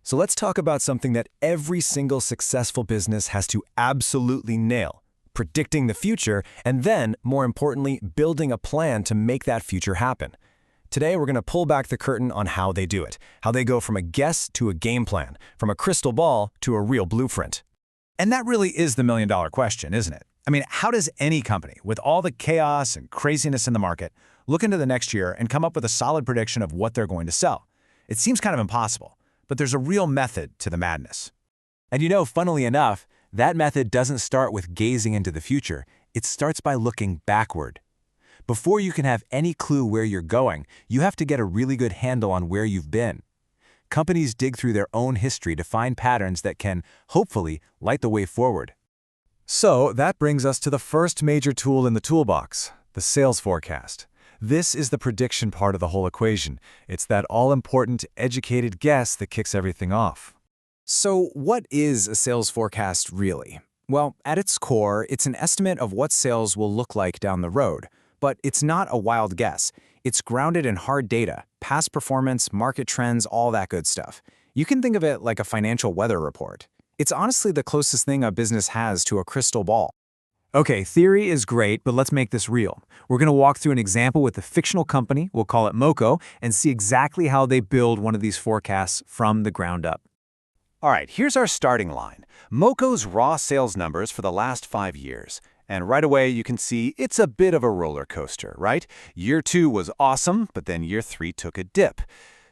So let's talk about something that every single successful business has to absolutely nail: predicting the future, and then, more importantly, building a plan to make that future happen. Today, we're going to pull back the curtain on how they do it, how they go from a guess to a game plan, from a crystal ball to a real blueprint. And that really is the million-dollar question, isn't it? I mean, how does any company, with all the chaos and craziness in the market, look into the next year and come up with a solid prediction of what they're going to sell? It seems kind of impossible, but there's a real method to the madness. And funnily enough, that method doesn't start with gazing into the future. It starts by looking backward. Before you can have any clue where you're going, you have to get a really good handle on where you've been. Companies dig through their own history to find patterns that can, hopefully, light the way forward. So that brings us to the first major tool in the toolbox, the sales forecast. This is the prediction part of the whole equation. It's that all-important, educated guess that kicks everything off. So what is a sales forecast really? Well, at its core, it's an estimate of what sales will look like down the road. But it's not a wild guess. It's grounded in hard data, past performance, market trends, all that good stuff. You can think of it like a financial weather report. It's honestly the closest thing a business has to a crystal ball. Okay, theory is great, but let's make this real. We're going to walk through an example with a fictional company, we'll call it Moco, and see exactly how they build one of these forecasts from the ground up. All right, here's our starting line. Moco's raw sales numbers for the last 5 years. And right away, you can see it's a bit of a roller coaster, right? Year 2 was awesome, but then year 3 took a dip.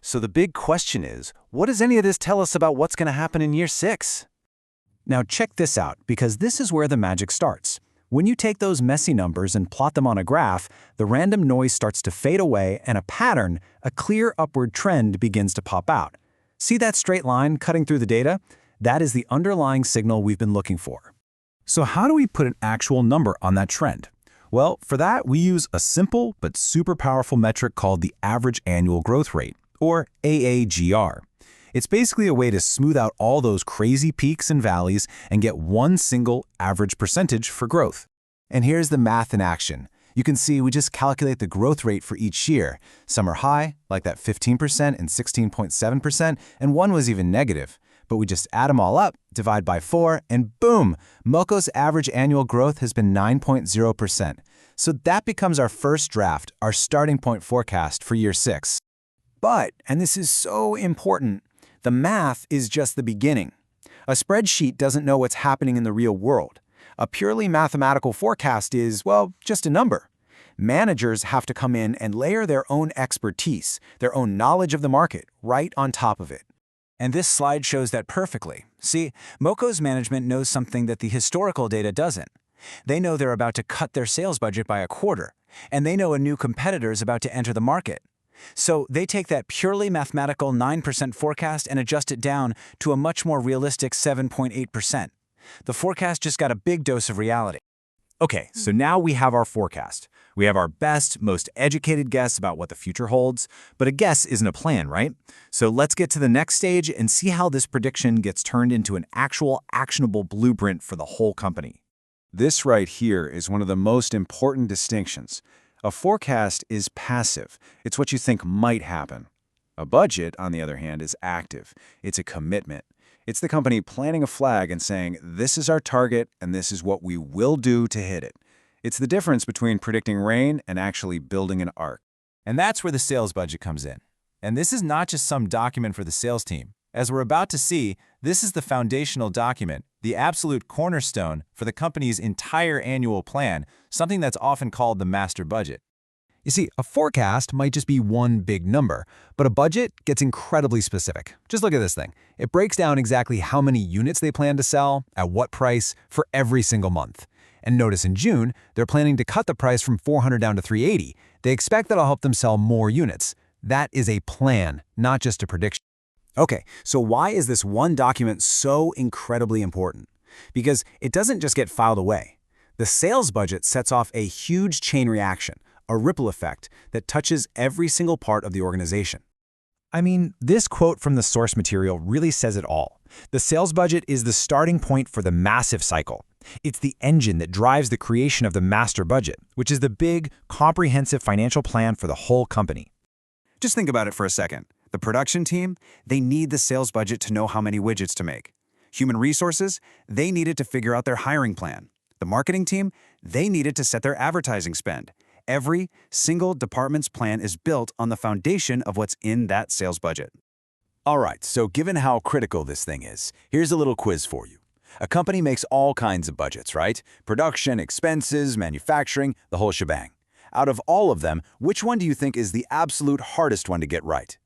So the big question is, what does any of this tell us about what's going to happen in year 6? Now check this out, because this is where the magic starts. When you take those messy numbers and plot them on a graph, the random noise starts to fade away and a pattern, a clear upward trend, begins to pop out. See that straight line cutting through the data? That is the underlying signal we've been looking for. So how do we put an actual number on that trend? Well, for that, we use a simple but super powerful metric called the average annual growth rate, or AAGR. It's basically a way to smooth out all those crazy peaks and valleys and get one single average percentage for growth. And here's the math in action. You can see we just calculate the growth rate for each year. Some are high, like that 15% and 16.7%, and one was even negative. But we just add them all up, divide by 4, and boom! Moco's average annual growth has been 9.0%. So that becomes our first draft, our starting point forecast for year 6. But, and this is so important, the math is just the beginning. A spreadsheet doesn't know what's happening in the real world. A purely mathematical forecast is, well, just a number. Managers have to come in and layer their own expertise, their own knowledge of the market, right on top of it. And this slide shows that perfectly. See, Moco's management knows something that the historical data doesn't. They know they're about to cut their sales budget by a quarter, and they know a new competitor is about to enter the market. So they take that purely mathematical 9% forecast and adjust it down to a much more realistic 7.8%. The forecast just got a big dose of reality. Okay, so now we have our forecast. We have our best, most educated guess about what the future holds, but a guess isn't a plan, right? So let's get to the next stage and see how this prediction gets turned into an actual actionable blueprint for the whole company. This right here is one of the most important distinctions. A forecast is passive. It's what you think might happen. A budget, on the other hand, is active. It's a commitment. It's the company planting a flag and saying, this is our target and this is what we will do to hit it. It's the difference between predicting rain and actually building an ark. And that's where the sales budget comes in. And this is not just some document for the sales team. As we're about to see, this is the foundational document, the absolute cornerstone for the company's entire annual plan, something that's often called the master budget. You see, a forecast might just be one big number, but a budget gets incredibly specific. Just look at this thing. It breaks down exactly how many units they plan to sell, at what price, for every single month. And notice in June, they're planning to cut the price from 400 down to 380. They expect that'll help them sell more units. That is a plan, not just a prediction. Okay, so why is this one document so incredibly important? Because it doesn't just get filed away. The sales budget sets off a huge chain reaction, a ripple effect that touches every single part of the organization. I mean, this quote from the source material really says it all. The sales budget is the starting point for the massive cycle. It's the engine that drives the creation of the master budget, which is the big, comprehensive financial plan for the whole company. Just think about it for a second. The production team, they need the sales budget to know how many widgets to make. Human resources, they need it to figure out their hiring plan. The marketing team, they need it to set their advertising spend. Every single department's plan is built on the foundation of what's in that sales budget. All right, so given how critical this thing is, here's a little quiz for you. A company makes all kinds of budgets, right? Production, expenses, manufacturing, the whole shebang. Out of all of them, which one do you think is the absolute hardest one to get right?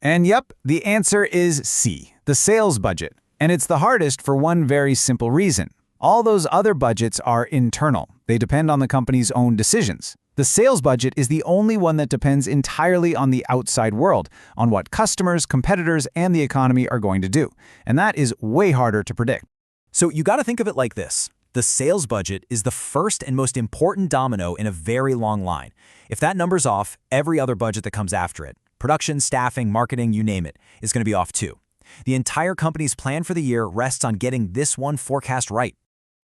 And yep, the answer is C, the sales budget. And it's the hardest for one very simple reason. All those other budgets are internal. They depend on the company's own decisions. The sales budget is the only one that depends entirely on the outside world, on what customers, competitors, and the economy are going to do. And that is way harder to predict. So you got to think of it like this. The sales budget is the first and most important domino in a very long line. If that number's off, every other budget that comes after it, production, staffing, marketing, you name it, is going to be off too. The entire company's plan for the year rests on getting this one forecast right.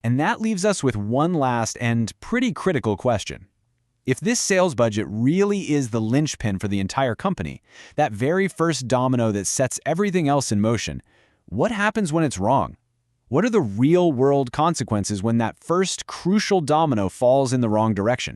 And that leaves us with one last and pretty critical question. If this sales budget really is the linchpin for the entire company, that very first domino that sets everything else in motion, what happens when it's wrong? What are the real-world consequences when that first crucial domino falls in the wrong direction?